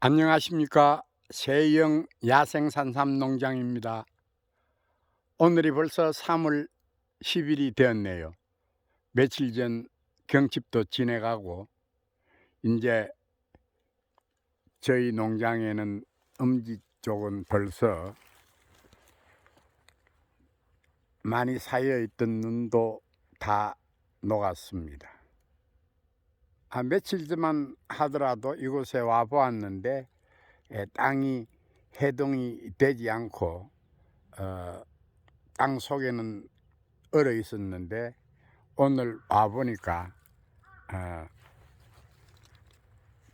안녕하십니까. 세영 야생산삼농장입니다. 오늘이 벌써 3월 10일이 되었네요. 며칠 전 경칩도 지내가고 이제 저희 농장에는 음지 쪽은 벌써 많이 쌓여있던 눈도 다 녹았습니다. 며칠 전만 하더라도 이곳에 와 보았는데 땅이 해동이 되지 않고 땅 속에는 얼어 있었는데 오늘 와 보니까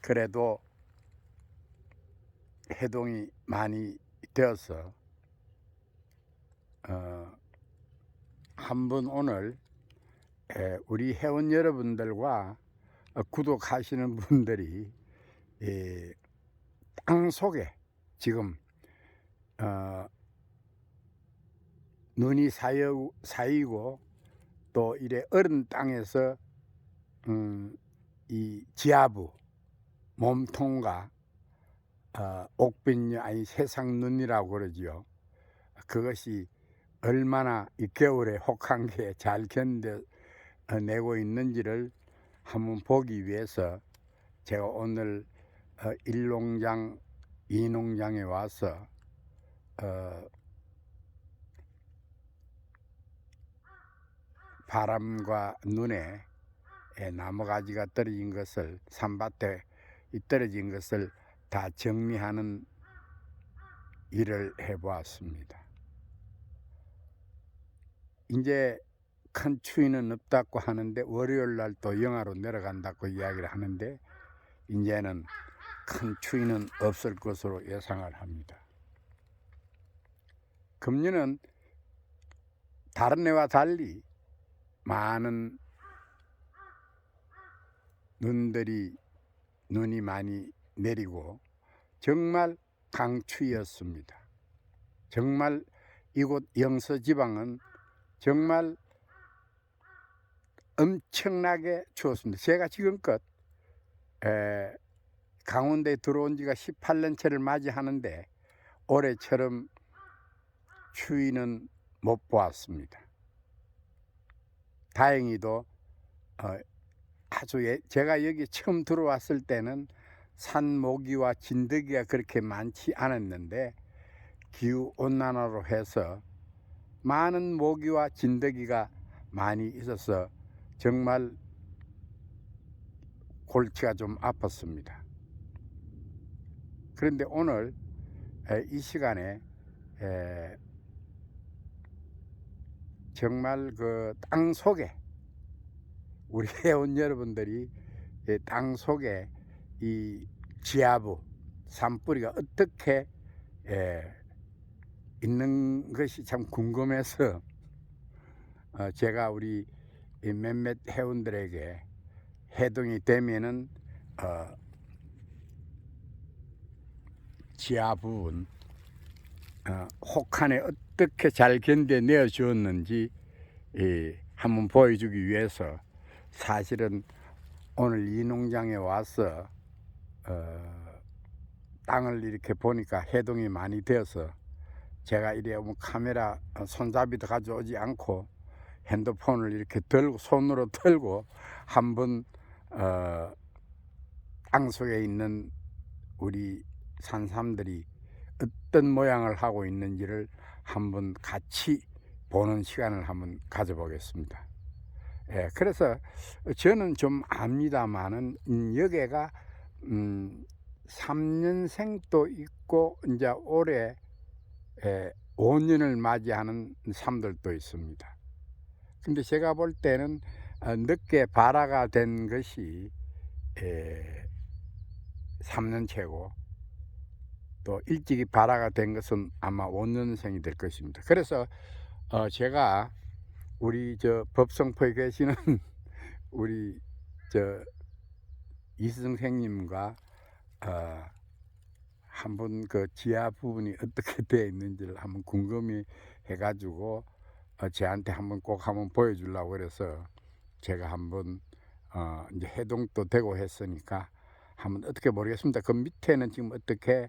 그래도 해동이 많이 되어서 한번 오늘 우리 회원 여러분들과 구독하시는 분들이 땅 속에 지금 눈이 쌓이고 또 이래 얼은 땅에서 이 지하부 몸통과 옥빈녀 아니 세상눈이라고 그러지요. 그것이 얼마나 이 겨울에 혹한 게 잘 견뎌내고 있는지를 한번 보기 위해서 제가 오늘 1농장 2농장에 와서 바람과 눈에 나무가지가 떨어진 것을 산밭에 떨어진 것을 다 정리하는 일을 해보았습니다. 이제 큰 추위는 없다고 하는데 월요일 날 또 영하로 내려간다고 이야기를 하는데 이제는 큰 추위는 없을 것으로 예상을 합니다. 금년은 다른 해와 달리 많은 눈이 많이 내리고 정말 강추위였습니다. 정말 이곳 영서지방은 정말 엄청나게 추웠습니다. 제가 지금껏 강원도에 들어온 지가 18년째를 맞이하는데 올해처럼 추위는 못 보았습니다. 다행히도 제가 여기 처음 들어왔을 때는 산모기와 진드기가 그렇게 많지 않았는데 기후온난화로 해서 많은 모기와 진드기가 많이 있어서 정말 골치가 좀 아팠습니다. 그런데 오늘 이 시간에 정말 그 땅 속에 우리 회원 여러분들이 땅 속에 이 지하부 산뿌리가 어떻게 있는 것이 참 궁금해서 제가 우리 몇몇 회원들에게 해동이 되면은 지하 부분 혹한에 어떻게 잘 견뎌내어 주었는지 한번 보여주기 위해서 사실은 오늘 이 농장에 와서 땅을 이렇게 보니까 해동이 많이 되어서 제가 이래 카메라 손잡이도 가져오지 않고 핸드폰을 이렇게 들고 손으로 들고 한번 땅 속에 있는 우리 산삼들이 어떤 모양을 하고 있는지를 한번 같이 보는 시간을 한번 가져보겠습니다. 그래서 저는 좀 압니다만은 여기가 3년생도 있고 이제 올해 5년을 맞이하는 삼들도 있습니다. 근데 제가 볼 때는 늦게 발화가 된 것이 3년째고 또 일찍이 발화가 된 것은 아마 5년생이 될 것입니다. 그래서 제가 우리 저 법성포에 계시는 우리 저 이 선생님과 한번 그 지하 부분이 어떻게 되어 있는지를 한번 궁금해 해가지고 저한테 한번 꼭 한번 보여주려고 그래서 제가 한번 이제 해동도 되고 했으니까 한번 어떻게 모르겠습니다. 그 밑에는 지금 어떻게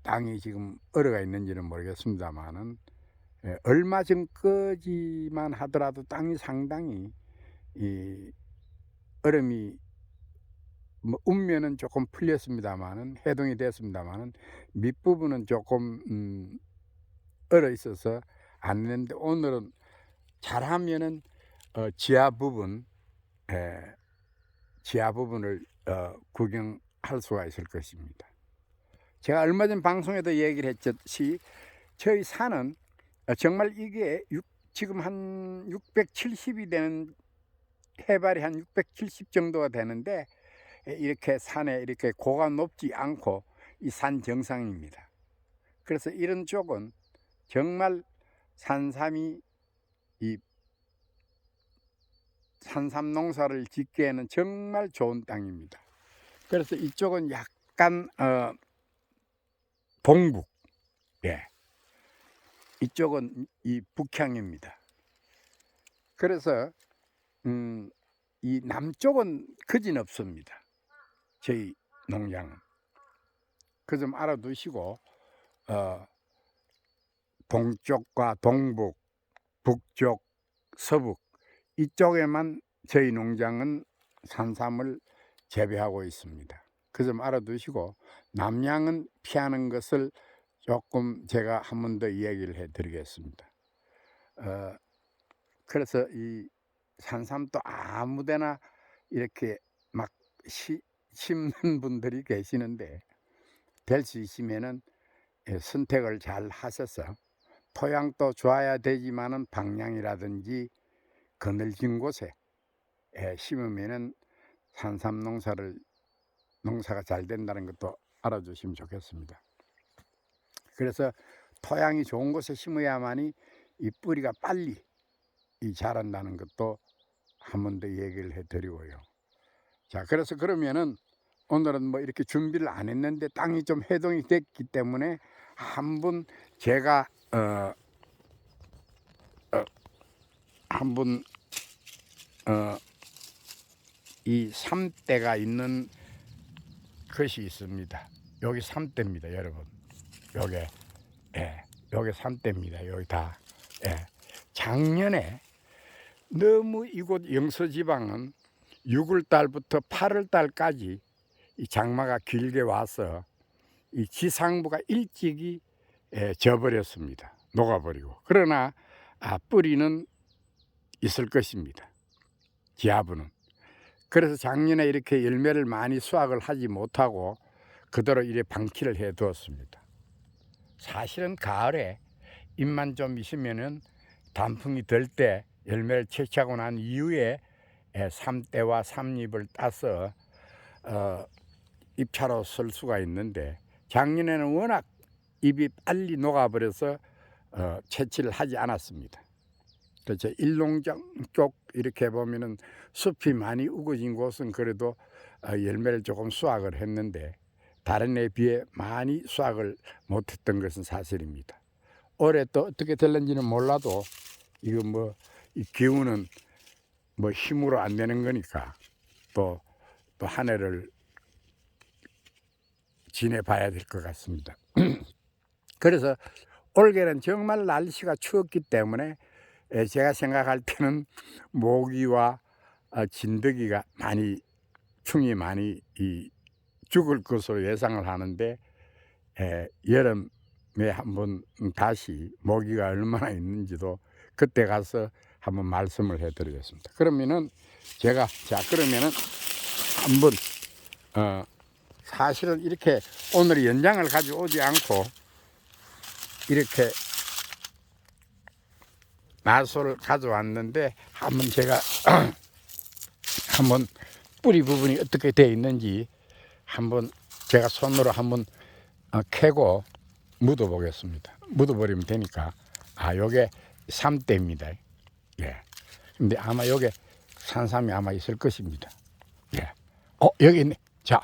땅이 지금 얼어가 있는지는 모르겠습니다만은 얼마 전까지만 하더라도 땅이 상당히 이 얼음이 뭐 up면은 조금 풀렸습니다만은 해동이 됐습니다만은 밑부분은 조금 얼어 있어서 안 됐는데 오늘은 잘하면은 지하 부분을 구경할 수가 있을 것입니다. 제가 얼마 전 방송에도 얘기를 했듯이 저희 산은 정말 이게 지금 한 670이 되는 해발이 한 670 정도가 되는데 이렇게 산에 이렇게 고가 높지 않고 이 산 정상입니다. 그래서 이런 쪽은 정말 산삼이 이 산삼 농사를 짓기에는 정말 좋은 땅입니다. 그래서 이쪽은 약간 동북, 이쪽은 이 북향입니다. 그래서 이 남쪽은 거진 없습니다. 저희 농장은. 그 좀 알아두시고 동쪽과 동북, 북쪽, 서북 이쪽에만 저희 농장은 산삼을 재배하고 있습니다. 그 점 알아두시고 남양은 피하는 것을 조금 제가 한 번 더 이야기를 해드리겠습니다. 그래서 이 산삼도 아무데나 이렇게 막 심는 분들이 계시는데 될 수 있으면은 선택을 잘 하셔서 토양도 좋아야 되지만은 방향이라든지 그늘진 곳에 심으면은 산삼 농사가 잘 된다는 것도 알아주시면 좋겠습니다. 그래서 토양이 좋은 곳에 심어야만이 이 뿌리가 빨리 자란다는 것도 한 번 더 얘기를 해드리고요. 자, 그래서 그러면은 오늘은 뭐 이렇게 준비를 안 했는데 땅이 좀 해동이 됐기 때문에 한번 제가 한번 이 삼대가 있는 것이 있습니다. 여기 삼대입니다, 여러분. 요게 요게 삼대입니다. 여기 다. 작년에 너무 이곳 영서지방은 6월달부터 8월달까지 이 장마가 길게 와서 이 지상부가 일찍이 져버렸습니다. 녹아버리고. 그러나 뿌리는 있을 것입니다. 지하부는. 그래서 작년에 이렇게 열매를 많이 수확을 하지 못하고 그대로 이래 방치를 해 두었습니다. 사실은 가을에 잎만 좀 있으면은 단풍이 들 때 열매를 채취하고 난 이후에 삼대와 삼잎을 따서 잎차로 쓸 수가 있는데 작년에는 워낙 잎이 빨리 녹아버려서 채취를 하지 않았습니다. 그래서 일농장 쪽 이렇게 보면은 숲이 많이 우거진 곳은 그래도 열매를 조금 수확을 했는데 다른 에 비해 많이 수확을 못했던 것은 사실입니다. 올해 또 어떻게 될는지는 몰라도 이거 뭐 이 기운은 뭐 힘으로 안 되는 거니까 또 한 해를 지내봐야 될 것 같습니다. 그래서 올해는 정말 날씨가 추웠기 때문에 제가 생각할 때는 모기와 진드기가 충이 많이 죽을 것으로 예상을 하는데 여름에 한번 다시 모기가 얼마나 있는지도 그때 가서 한번 말씀을 해드리겠습니다. 그러면은 제가 그러면은 한번 사실은 이렇게 오늘 연장을 가져오지 않고 이렇게 나소를 가져왔는데 한번 제가 한번 뿌리 부분이 어떻게 되어 있는지 한번 제가 손으로 한번 캐고 묻어 보겠습니다. 묻어 버리면 되니까 요게 삼대입니다. 근데 아마 요게 산삼이 아마 있을 것입니다. 여기 있네. 자.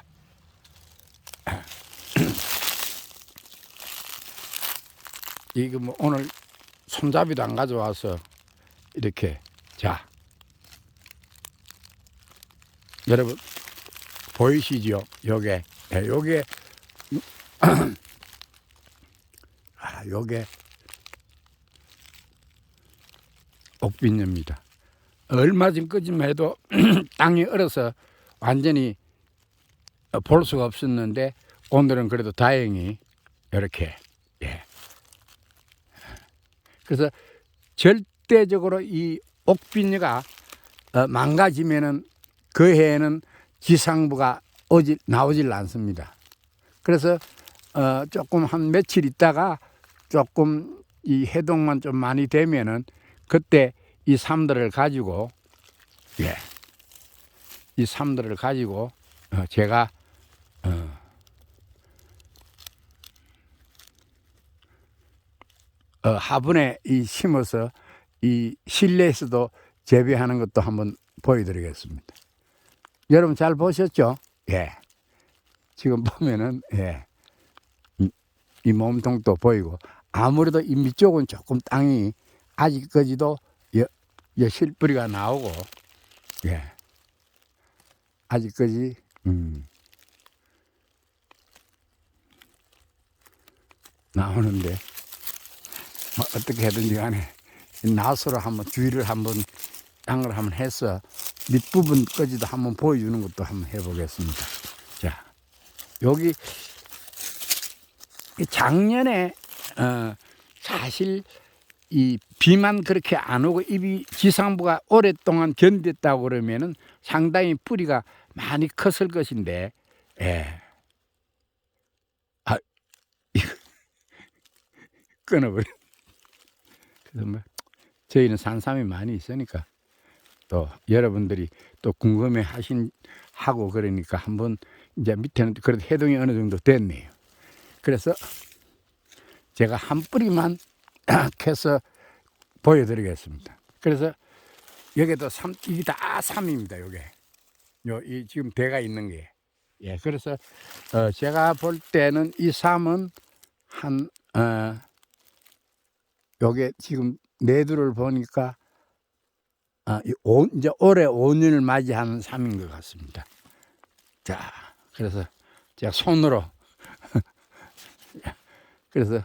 이거 뭐 오늘 손잡이도 안 가져와서 이렇게 여러분 보이시죠? 요게 요게 요게 옥빈녀입니다. 얼마 전까지만 해도 땅이 얼어서 완전히 볼 수가 없었는데 오늘은 그래도 다행히 이렇게 그래서 절대적으로 이 옥빈녀가 망가지면은 그 해에는 지상부가 나오질 않습니다. 그래서 조금 한 며칠 있다가 조금 이 해동만 좀 많이 되면은 그때 이 삶들을 가지고 이 삶들을 가지고 제가 화분에 이 심어서 이 실내에서도 재배하는 것도 한번 보여드리겠습니다. 여러분 잘 보셨죠? 지금 보면은 이 몸통도 보이고 아무래도 이 밑쪽은 조금 땅이 아직까지도 실뿌리가 나오고 아직까지 나오는데 뭐 어떻게 하든지 간에 나서로 한번 주의를 한번 땅을 한번 해서 밑부분까지도 한번 보여주는 것도 한번 해보겠습니다. 자, 여기 작년에 사실 이 비만 그렇게 안 오고 잎이 지상부가 오랫동안 견뎠다고 그러면은 상당히 뿌리가 많이 컸을 것인데 끊어버려. 그래서 뭐 저희는 산삼이 많이 있으니까 또 여러분들이 또 궁금해 하고 그러니까 한번 이제 밑에는 그래도 해동이 어느 정도 됐네요. 그래서 제가 한 뿌리만 캐서 보여드리겠습니다. 그래서 여기도 이게 다 삼입니다. 이 지금 대가 있는 게. 그래서 제가 볼 때는 이 삼은 한 요게 지금 내두를 보니까 이제 올해 5년을 맞이하는 삶인 것 같습니다. 자, 그래서 제가 손으로 그래서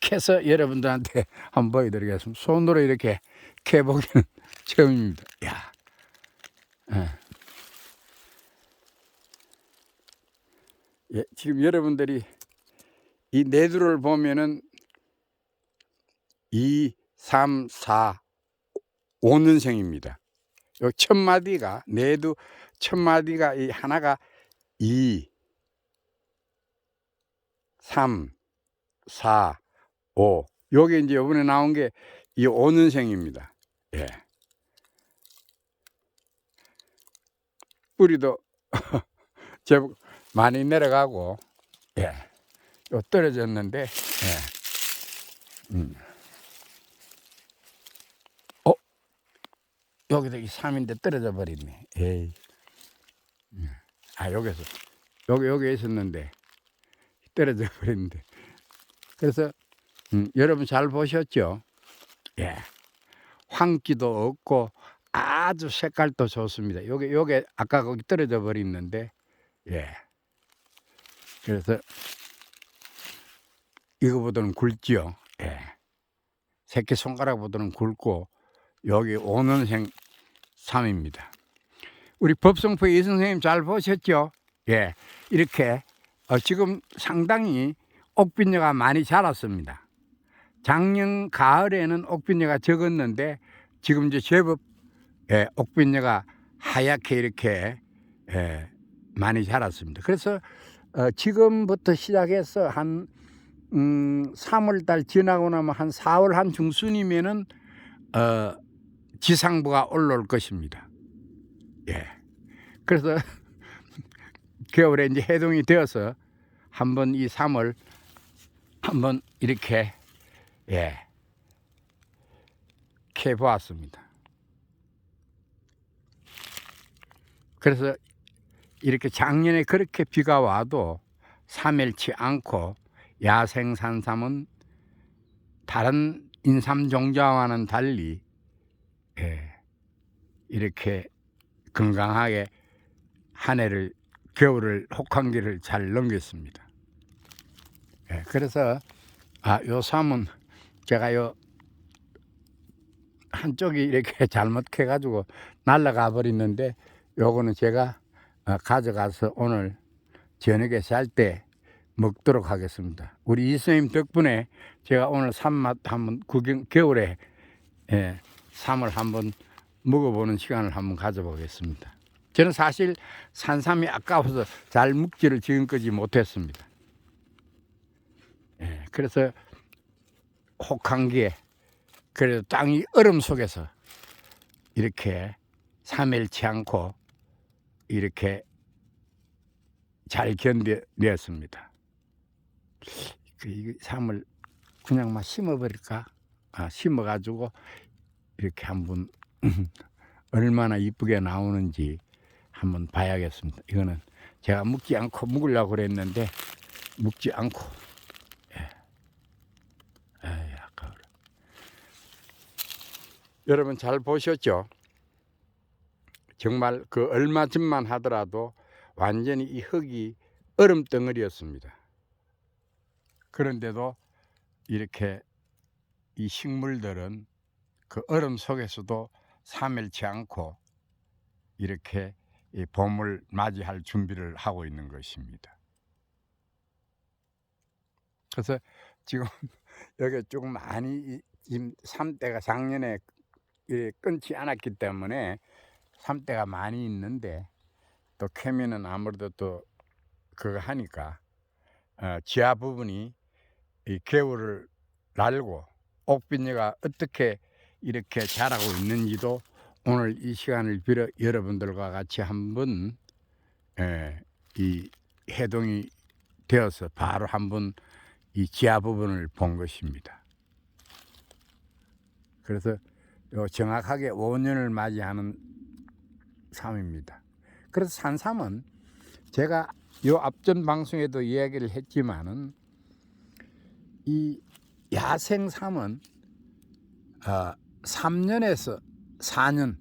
캐서 여러분들한테 한번 보여드리겠습니다. 손으로 이렇게 캐보기는 처음입니다. 지금 여러분들이 이 내두를 보면은 2, 3, 4, 5년생입니다. 요 첫 마디가 내두 첫 마디가 이 하나가 2, 3, 4, 5. 요게 이제 이번에 나온 게 이 5년생입니다. 뿌리도 제법 많이 내려가고 요 떨어졌는데 여기도 이 3인데 떨어져 버렸네. 여기서 여기 있었는데 떨어져 버렸는데. 그래서 여러분 잘 보셨죠? 황기도 없고 아주 색깔도 좋습니다. 요게 아까 거기 떨어져 버렸는데 그래서 이거보다는 굵지요. 새끼 손가락보다는 굵고 여기 5년생 삼입니다. 우리 법성포 이 선생님 잘 보셨죠? 이렇게 지금 상당히 옥빈녀가 많이 자랐습니다. 작년 가을에는 옥빈녀가 적었는데 지금 이제 제법 옥빈녀가 하얗게 이렇게 많이 자랐습니다. 그래서 지금부터 시작해서 한 3월달 지나고 나면 한 4월 한 중순이면은 지상부가 올라올 것입니다. 그래서 겨울에 이제 해동이 되어서 한번 이 3월 한번 이렇게 캐 보았습니다. 그래서 이렇게 작년에 그렇게 비가 와도 사멸치 않고 야생 산삼은 다른 인삼 종자와는 달리 이렇게 건강하게 한 해를 겨울을 혹한기를 잘 넘겼습니다. 그래서 요 삼은 제가 요 한쪽이 이렇게 잘못해 가지고 날아가 버렸는데 요거는 제가 가져가서 오늘 저녁에 살 때 먹도록 하겠습니다. 우리 이스님 덕분에 제가 오늘 삼맛 한번 겨울에 삼을 한번 먹어보는 시간을 한번 가져보겠습니다. 저는 사실 산삼이 아까워서 잘 먹지를 지금까지 못했습니다. 그래서 혹한기에 그래도 땅이 얼음 속에서 이렇게 사멸치 않고 이렇게 잘 견뎌냈습니다. 이 삼을 그냥 막 심어버릴까? 심어가지고 이렇게 한번 얼마나 이쁘게 나오는지 한번 봐야겠습니다. 이거는 제가 묵지 않고 묵으려고 그랬는데 묵지 않고 아까워라. 여러분 잘 보셨죠? 정말 그 얼마 전만 하더라도 완전히 이 흙이 얼음 덩어리였습니다. 그런데도 이렇게 이 식물들은 그 얼음 속에서도 사멸치 않고 이렇게 이 봄을 맞이할 준비를 하고 있는 것입니다. 그래서 지금 여기 조금 많이 지금 삼대가 작년에 끊지 않았기 때문에 삼대가 많이 있는데 또 캐면은 아무래도 또 그거 하니까 지하 부분이 이 겨울을 날고 옥빈이가 어떻게 이렇게 자라고 있는지도 오늘 이 시간을 빌어 여러분들과 같이 한번 이 해동이 되어서 바로 한번 이 지하 부분을 본 것입니다. 그래서 정확하게 5년을 맞이하는 삶입니다. 그래서 산삼은 제가 요 앞전 방송에도 이야기를 했지만은 이 야생삼은 3년에서 4년,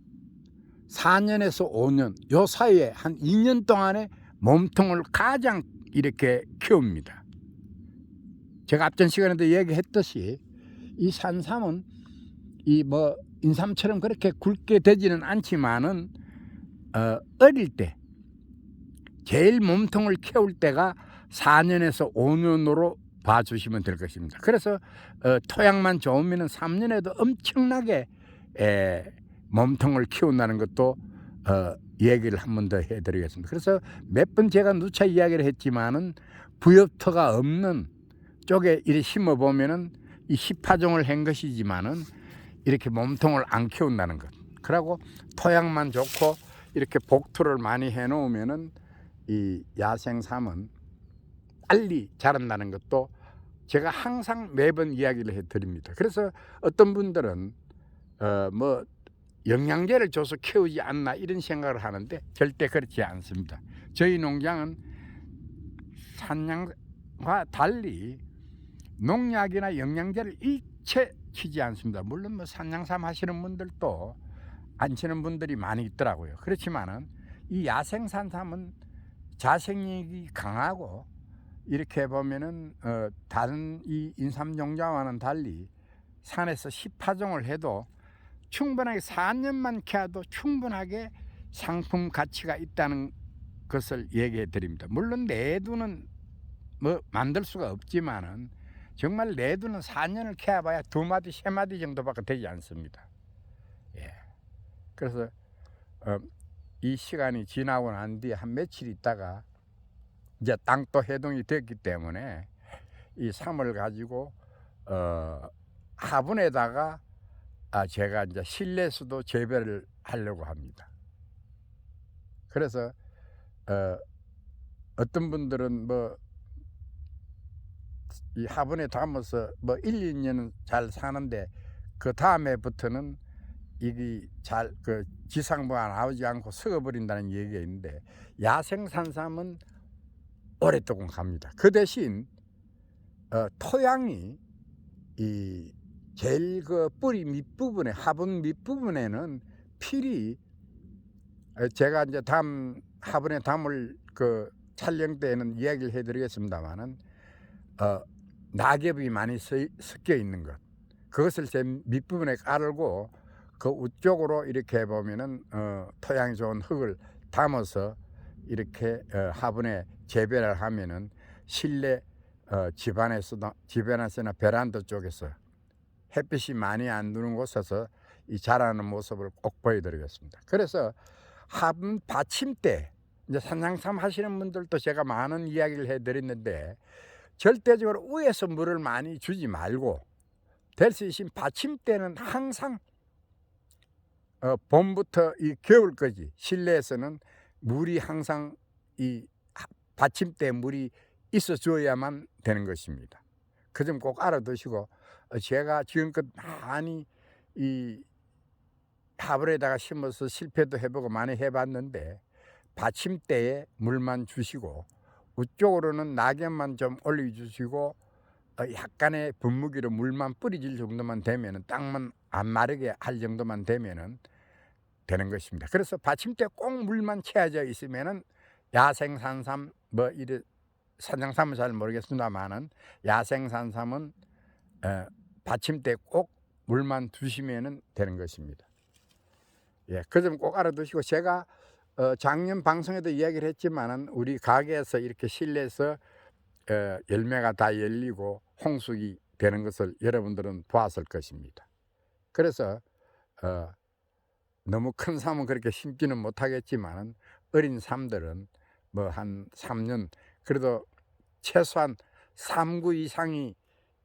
4년에서 5년 요 사이에 한 2년 동안에 몸통을 가장 이렇게 키웁니다. 제가 앞전 시간에도 얘기했듯이 이 산삼은 이 뭐 인삼처럼 그렇게 굵게 되지는 않지만은 어릴 때 제일 몸통을 키울 때가 4년에서 5년으로 봐주시면 될 것입니다. 그래서 토양만 좋으면 3년에도 엄청나게 몸통을 키운다는 것도 얘기를 한 번 더 해드리겠습니다. 그래서 몇 번 제가 누차 이야기를 했지만은 부엽토가 없는 쪽에 이렇게 심어 보면은 이 10파종을 한 것이지만은 이렇게 몸통을 안 키운다는 것. 그리고 토양만 좋고 이렇게 복토를 많이 해 놓으면은 이 야생삼은 빨리 자란다는 것도 제가 항상 매번 이야기를 해 드립니다. 그래서 어떤 분들은 뭐 영양제를 줘서 키우지 않나 이런 생각을 하는데 절대 그렇지 않습니다. 저희 농장은 산양과 달리 농약이나 영양제를 일체 치지 않습니다. 물론 뭐 산양삼 하시는 분들도 안 치는 분들이 많이 있더라고요. 그렇지만은 이 야생산삼은 자생력이 강하고 이렇게 보면은 다른 이 인삼종자와는 달리 산에서 10파종을 해도 충분하게 4년만 키워도 충분하게 상품 가치가 있다는 것을 얘기해 드립니다. 물론 내두는 뭐 만들 수가 없지만은 정말 내두는 4년을 키워봐야 2마디 3마디 정도밖에 되지 않습니다. 그래서 이 시간이 지나고 난 뒤에 한 며칠 있다가 이제 땅도 해동이 됐기 때문에 이 삼을 가지고 화분에다가 제가 이제 실내에서도 재배를 하려고 합니다. 그래서 어떤 분들은 뭐 이 화분에 담아서 뭐 1, 2년은 잘 사는데 그 다음에부터는 이게 잘 지상부가 나오지 않고 썩어버린다는 얘기가 있는데, 야생산삼은 오랫동안 갑니다. 그 대신 토양이 이 제일 뿌리 밑부분에, 화분 밑부분에는 필이, 제가 이제 화분에 담을 촬영 때에는 이야기를 해드리겠습니다만은, 낙엽이 많이 섞여 있는 것, 그것을 제 밑부분에 깔고 그 우쪽으로 이렇게 보면은 토양이 좋은 흙을 담아서 이렇게 화분에 재배를 하면은 실내 집안에서나 베란다 쪽에서 햇빛이 많이 안 드는 곳에서 이 자라는 모습을 꼭 보여드리겠습니다. 그래서 화분 받침대, 이제 산양삼 하시는 분들도 제가 많은 이야기를 해드렸는데, 절대적으로 위에서 물을 많이 주지 말고 될 수 있으면 받침대는 항상 봄부터 이 겨울까지 실내에서는 물이 항상 이 받침대에 물이 있어 줘야만 되는 것입니다. 그 점 꼭 알아두시고, 제가 지금껏 많이 이 화분에다가 심어서 실패도 해보고 많이 해봤는데, 받침대에 물만 주시고 우쪽으로는 낙엽만 좀 올려주시고 약간의 분무기로 물만 뿌리질 정도만 되면은, 땅만 안 마르게 할 정도만 되면은 되는 것입니다. 그래서 받침대 꼭 물만 채워져 있으면은 야생산삼, 이래 산양삼은 잘 모르겠습니다만은 야생산삼은 받침대 꼭 물만 두시면은 되는 것입니다. 예, 그 점 꼭 알아두시고, 제가 작년 방송에도 이야기를 했지만은 우리 가게에서 이렇게 실내에서 열매가 다 열리고 홍숙이 되는 것을 여러분들은 보았을 것입니다. 그래서 너무 큰 삶은 그렇게 심지는 못하겠지만, 어린 삶들은 한 3년, 그래도 최소한 3구 이상이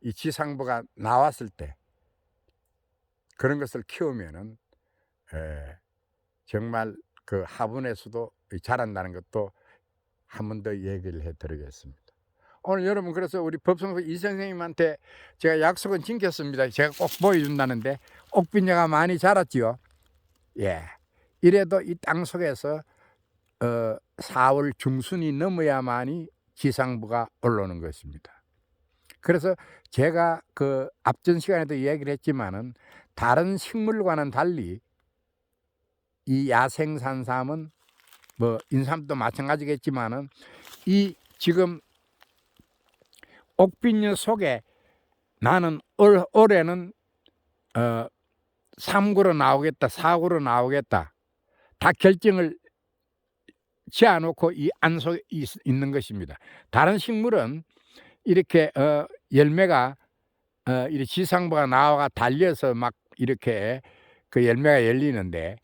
이 지상부가 나왔을 때 그런 것을 키우면은 정말 화분에서도 자란다는 것도 한 번 더 얘기를 해드리겠습니다. 오늘 여러분, 그래서 우리 법성수 이 선생님한테 제가 약속은 지켰습니다. 제가 꼭 보여준다는데 옥빈녀가 많이 자랐지요. 예, 이래도 이 땅 속에서 4월 중순이 넘어야만이 지상부가 올라오는 것입니다. 그래서 제가 앞전 시간에도 이야기를 했지만은, 다른 식물과는 달리 이 야생산삼은 인삼도 마찬가지겠지만은, 이 지금 옥빈녀 속에 나는 올해는 3구로 나오겠다, 4구로 나오겠다, 다 결정을 지어놓고 이 안 속에 있는 것입니다. 다른 식물은 이렇게 열매가 이렇게 지상부가 나와가 달려서 막 이렇게 그 열매가 열리는데,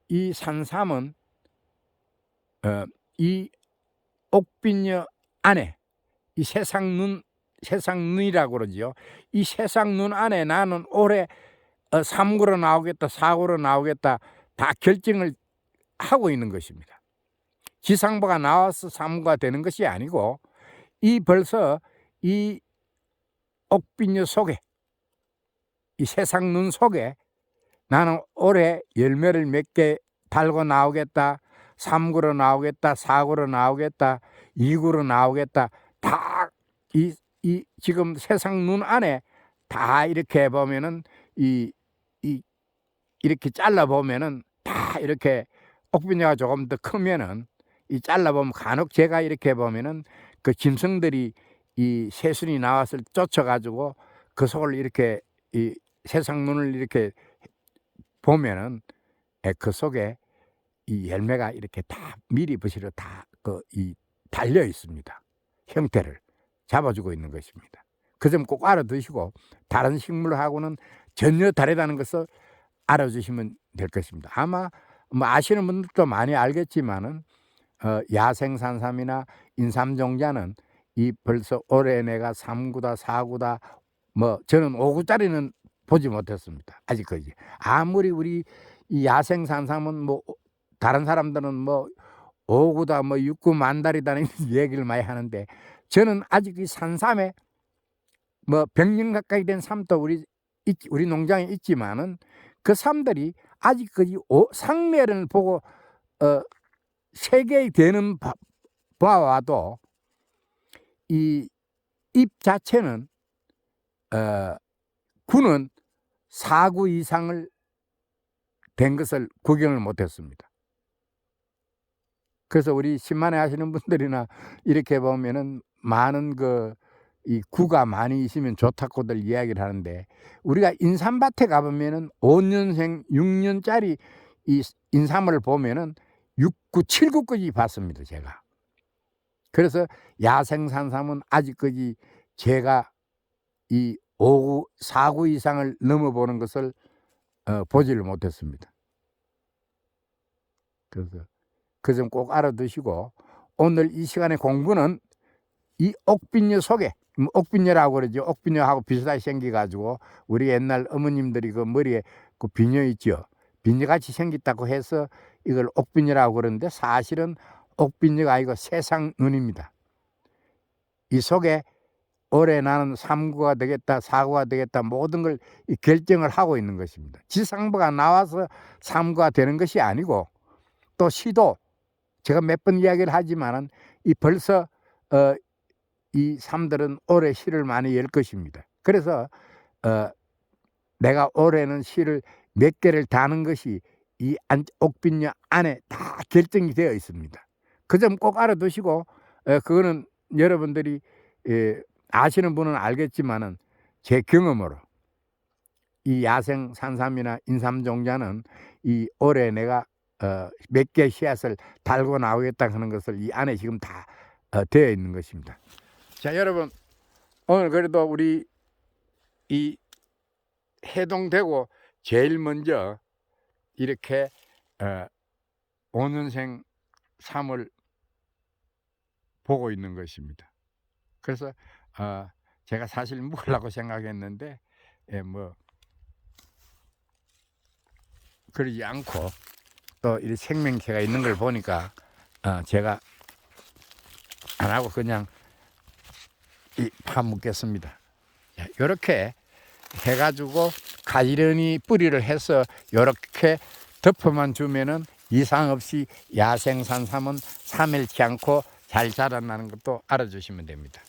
이 산삼은 이 옥빈녀 안에 이 세상눈이라고 그러지요. 이 세상눈 안에 나는 올해 3구로 나오겠다, 4구로 나오겠다, 다 결정을 하고 있는 것입니다. 지상부가 나와서 3구가 되는 것이 아니고, 벌써 이 옥빈녀 속에, 이 세상눈 속에 나는 올해 열매를 몇 개 달고 나오겠다, 3구로 나오겠다, 4구로 나오겠다, 2구로 나오겠다, 다 지금 세상 눈 안에 다 이렇게 보면은 이렇게 잘라 보면은 다 이렇게 옥빈녀가 조금 더 크면은 이 잘라 보면 간혹 제가 이렇게 보면은 그 짐승들이 이 새순이 나왔을 쫓아가지고 그 속을 이렇게 이 세상 눈을 이렇게 보면은 그 속에 이 열매가 이렇게 다 미리 부시러 다 달려 있습니다. 형태를 잡아주고 있는 것입니다. 그 점 꼭 알아두시고, 다른 식물하고는 전혀 다르다는 것을 알아주시면 될 것입니다. 아마 아시는 분들도 많이 알겠지만은 야생산삼이나 인삼종자는 이 벌써 올해 내가 3구다, 4구다, 저는 5구짜리는 보지 못했습니다. 아직까지. 아무리 우리 이 야생산삼은 다른 사람들은 5구다, 6구 만달이다는 얘기를 많이 하는데, 저는 아직 이 산삼에 100년 가까이 된 삶도 우리 농장에 있지만은 그 삶들이 아직까지 상례를 보고 세계에 되는 봐와도 이 입 자체는 군은 4구 이상을 된 것을 구경을 못했습니다. 그래서 우리 신만회 하시는 분들이나 이렇게 보면은 많은 이 구가 많이 있으면 좋다고들 이야기를 하는데, 우리가 인삼밭에 가보면은 5년생 6년짜리 이 인삼을 보면은 6구 7구까지 봤습니다, 제가. 그래서 야생산삼은 아직까지 제가 이 5구 4구 이상을 넘어보는 것을 보지를 못했습니다. 그래서 그 점 꼭 알아두시고, 오늘 이 시간의 공부는 이 옥빈녀 속에, 옥빈녀라고 그러죠. 옥빈녀하고 비슷하게 생겨가지고 우리 옛날 어머님들이 그 머리에 그 비녀 있죠. 비녀같이 생겼다고 해서 이걸 옥빈녀라고 그러는데, 사실은 옥빈녀가 아니고 세상 눈입니다. 이 속에 올해 나는 3구가 되겠다, 4구가 되겠다, 모든 걸 결정을 하고 있는 것입니다. 지상부가 나와서 3구가 되는 것이 아니고, 또 시도, 제가 몇 번 이야기를 하지만은 이 벌써 이 삶들은 올해 시를 많이 열 것입니다. 그래서 내가 올해는 시를 몇 개를 다는 것이 이 옥빈녀 안에 다 결정이 되어 있습니다. 그 점 꼭 알아두시고, 그거는 여러분들이 아시는 분은 알겠지만은 제 경험으로 이 야생 산삼이나 인삼종자는 이 올해 내가 몇 개 씨앗을 달고 나오겠다 하는 것을 이 안에 지금 다 되어 있는 것입니다. 자, 여러분, 오늘 그래도 우리 이 해동되고 제일 먼저 이렇게 5년생 삶을 보고 있는 것입니다. 그래서 제가 사실 먹으려고 생각했는데 뭐 그러지 않고 또 이 생명체가 있는 걸 보니까 제가 안 하고 그냥 파묻겠습니다. 이렇게 해가지고 가지런히 뿌리를 해서 이렇게 덮어만 주면은 이상 없이 야생산삼은 사멸치 않고 잘 자란다는 것도 알아주시면 됩니다.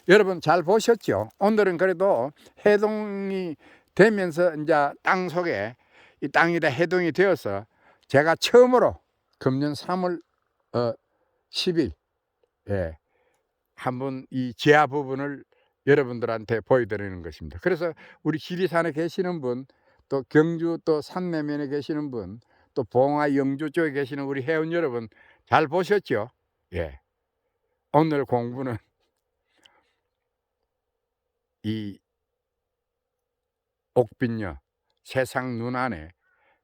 여러분 잘 보셨죠? 오늘은 그래도 해동이 되면서 이제 땅 속에 이 땅이 다 해동이 되어서 제가 처음으로 금년 3월 10일 한번 이 지하 부분을 여러분들한테 보여드리는 것입니다. 그래서 우리 지리산에 계시는 분, 또 경주 또 산내면에 계시는 분, 또 봉화 영주 쪽에 계시는 우리 회원 여러분 잘 보셨죠? 오늘 공부는 이 옥빈녀 세상 눈 안에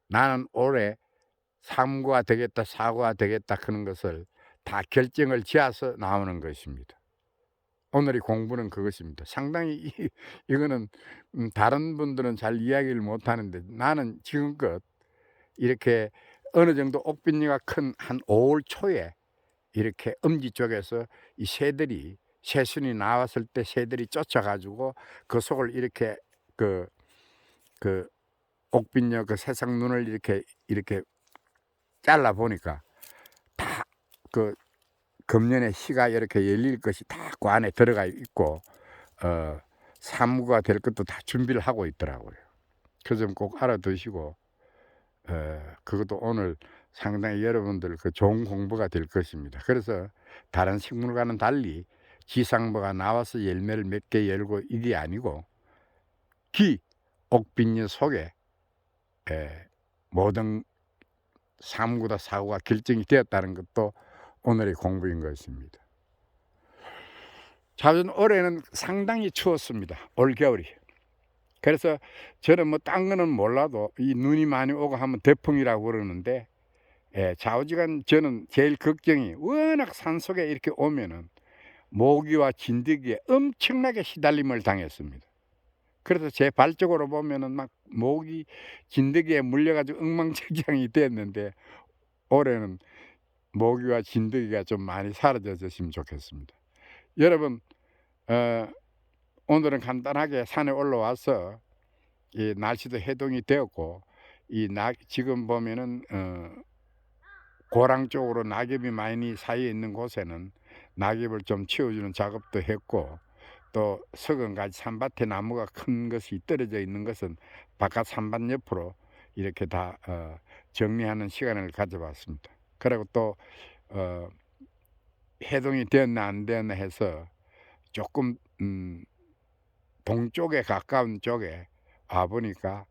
나는 올해 3구가 되겠다, 4구가 되겠다 하는 것을 다 결정을 지어서 나오는 것입니다. 오늘의 공부는 그것입니다. 상당히 이거는 다른 분들은 잘 이야기를 못하는데, 나는 지금껏 이렇게 어느 정도 옥빈녀가 큰 한 5월 초에 이렇게 엄지 쪽에서 이 새들이 새순이 나왔을 때 새들이 쫓아가지고 그 속을 이렇게 그 옥빈녀 그 세상 눈을 이렇게 잘라 보니까 다 그 금년에 시가 이렇게 열릴 것이 다 그 안에 들어가 있고 3구가 될 것도 다 준비를 하고 있더라고요. 그 점 꼭 알아두시고 그것도 오늘 상당히 여러분들 그 좋은 공부가 될 것입니다. 그래서 다른 식물과는 달리 지상부가 나와서 열매를 몇 개 열고 이게 아니고 옥빈녀 속에 모든 3구다 4구가 결정이 되었다는 것도 오늘의 공부인 것입니다. 자전 올해는 상당히 추웠습니다. 올 겨울이. 그래서 저는 뭐 딴 거는 몰라도 이 눈이 많이 오고 하면 대풍이라고 그러는데, 좌우지간 저는 제일 걱정이 워낙 산속에 이렇게 오면은 모기와 진드기에 엄청나게 시달림을 당했습니다. 그래서 제 발 쪽으로 보면은 막 모기 진드기에 물려가지고 엉망진창이 됐는데, 올해는 모기와 진드기가 좀 많이 사라졌으면 좋겠습니다. 여러분 오늘은 간단하게 산에 올라와서 이 날씨도 해동이 되었고 지금 보면은 고랑 쪽으로 낙엽이 많이 쌓여 있는 곳에는 낙엽을 좀 치워주는 작업도 했고, 또 석은가지 산밭에 나무가 큰 것이 떨어져 있는 것은 바깥 산밭 옆으로 이렇게 다 정리하는 시간을 가져봤습니다. 그리고 또 해동이 되었나 안 되었나 해서 조금 동쪽에 가까운 쪽에 와 보니까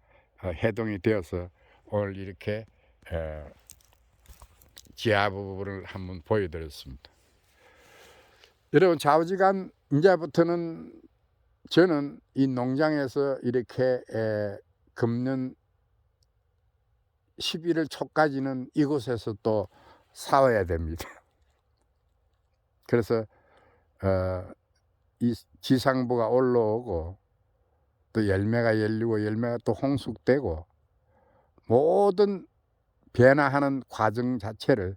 해동이 되어서 오늘 이렇게 지하 부분을 한번 보여드렸습니다. 여러분, 좌우지간 이제부터는 저는 이 농장에서 이렇게 금년 11월 초까지는 이곳에서 또 싸워야 됩니다. 그래서 이 지상부가 올라오고 또 열매가 열리고 열매가 또 홍숙되고 모든 변화하는 과정 자체를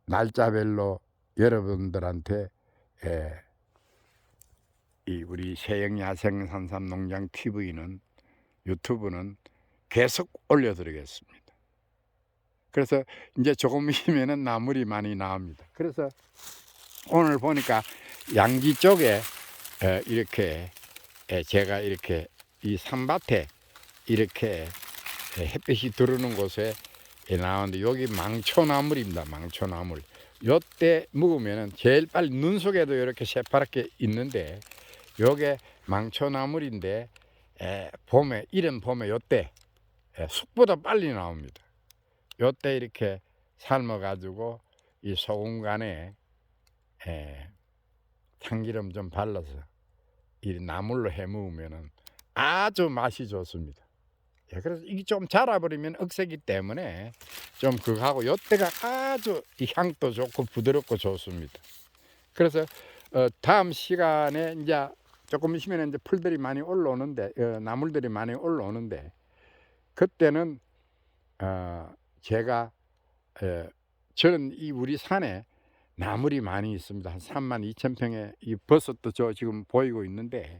날짜별로 여러분들한테 이 우리 세영야생산삼농장 TV는 유튜브는 계속 올려드리겠습니다. 그래서 이제 조금 있으면은 나물이 많이 나옵니다. 그래서 오늘 보니까 양지 쪽에 이렇게 제가 이렇게 이 산밭에 이렇게 햇빛이 들어오는 곳에 나오는데 여기 망초나물입니다. 망초나물. 요때 먹으면은 제일 빨리 눈 속에도 이렇게 새파랗게 있는데 요게 망초나물인데 봄에 이른 봄에 요때 쑥보다 빨리 나옵니다. 요때 이렇게 삶아 가지고 이 소금간에 참기름 좀 발라서 이 나물로 해 먹으면은 아주 맛이 좋습니다. 그래서 이게 좀 자라버리면 억세기 때문에 좀 그거 하고 요때가 아주 이 향도 좋고 부드럽고 좋습니다. 그래서 다음 시간에 이제 조금 있으면 이제 풀들이 많이 올라오는데 나물들이 많이 올라오는데 그때는 제가 저는 이 우리 산에 나물이 많이 있습니다. 한 32,000평의 이 버섯도 저 지금 보이고 있는데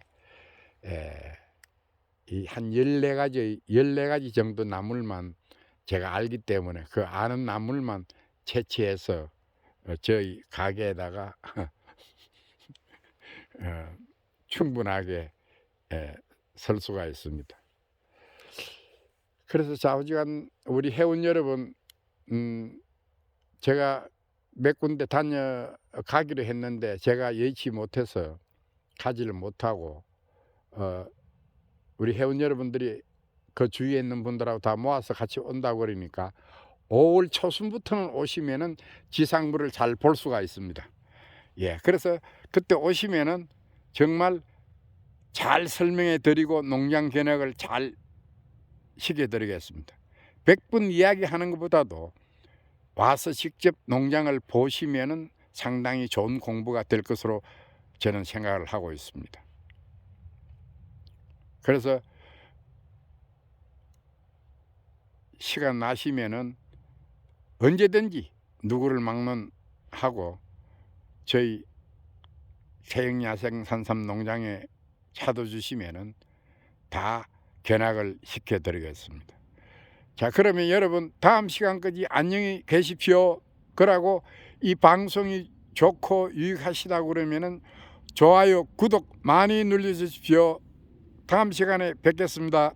이 한 14가지 정도 나물만 제가 알기 때문에 그 아는 나물만 채취해서 저희 가게에다가 충분하게 설 수가 있습니다. 그래서 좌우지간 우리 회원 여러분, 제가 몇 군데 다녀가기로 했는데 제가 예치 못해서 가지를 못하고 우리 회원 여러분들이 그 주위에 있는 분들하고 다 모아서 같이 온다고 그러니까 5월 초순부터는 오시면은 지상부를 잘 볼 수가 있습니다. 그래서 그때 오시면은 정말 잘 설명해 드리고 농장 견학을 잘 시켜 드리겠습니다. 100분 이야기하는 것보다도 와서 직접 농장을 보시면은 상당히 좋은 공부가 될 것으로 저는 생각을 하고 있습니다. 그래서 시간 나시면은 언제든지 누구를 막론하고 저희 세영야생산삼 농장에 찾아주시면은 다 견학을 시켜드리겠습니다. 자, 그러면 여러분 다음 시간까지 안녕히 계십시오. 그러고 이 방송이 좋고 유익하시다고 그러면은 좋아요, 구독 많이 눌러주십시오. 다음 시간에 뵙겠습니다.